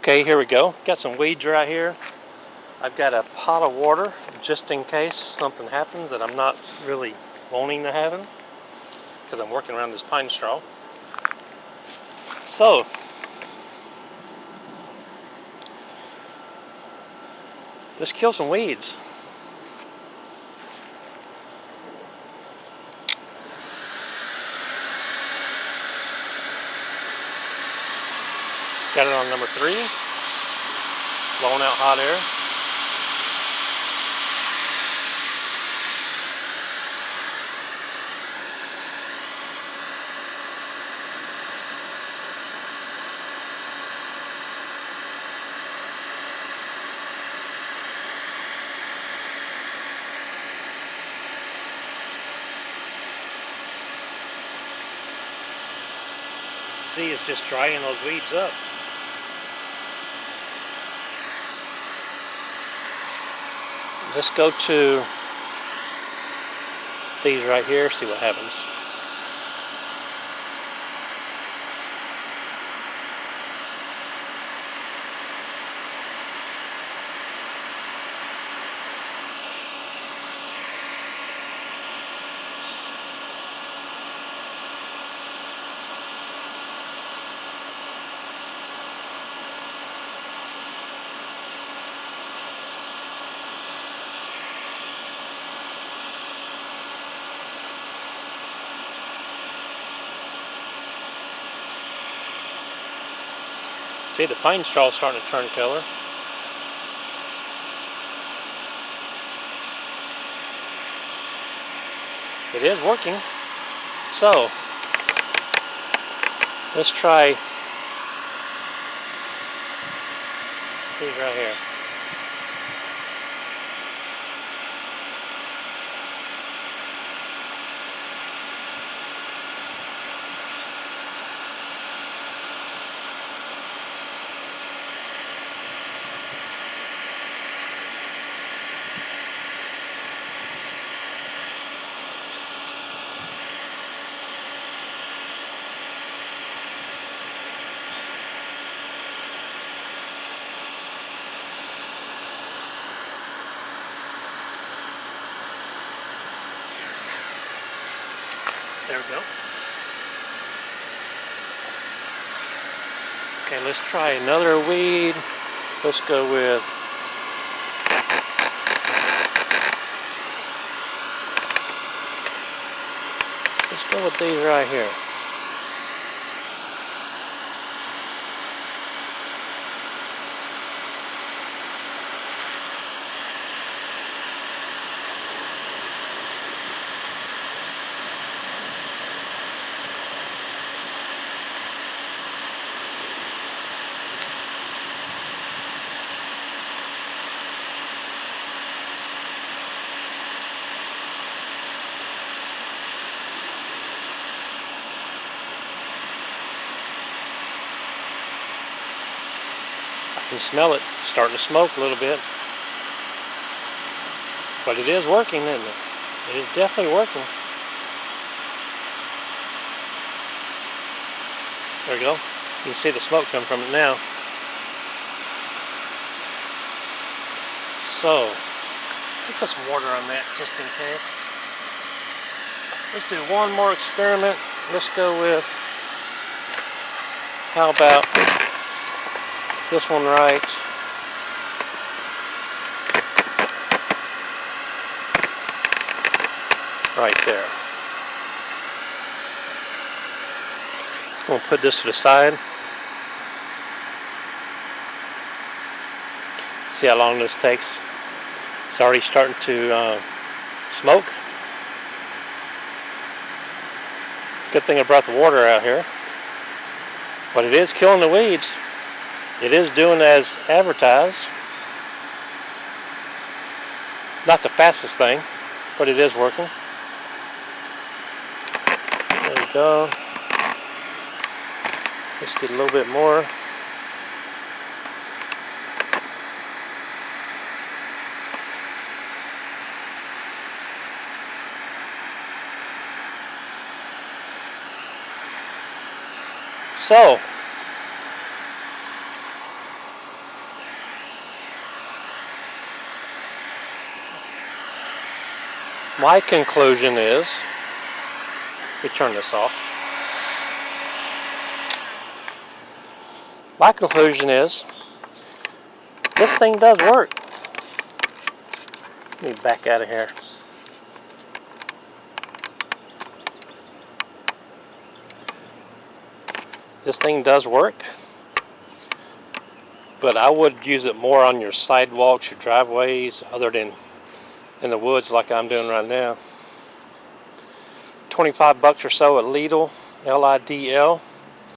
Okay, here we go. Got some weeds right here. I've got a pot of water just in case something happens that I'm not really wanting to happen because I'm working around this pine straw. So, let's kill some weeds. Got it on number 3, blowing out hot air. See, it's just drying those weeds up. Let's go to these right here, see what happens. See, the pine straw is starting to turn color. It is working. So, let's try these right here. There we go. Okay, let's try another weed. Let's go with these right here. You can smell it starting to smoke a little bit, but it is working, isn't it? It is definitely working. There we go. You can see the smoke coming from it now. So, let's put some water on that just in case. Let's do one more experiment. Let's go with, how about this one right there. We'll put this to the side. See how long this takes. It's already starting to smoke. Good thing I brought the water out here. But it is killing the weeds. It is doing as advertised. Not the fastest thing, but it is working. There we go. Let's get a little bit more. So, My conclusion is, let me turn this off. My conclusion is, this thing does work. Let me back out of here. This thing does work, but I would use it more on your sidewalks, your driveways, other than in the woods like I'm doing right now. $25 or so at Lidl, Lidl.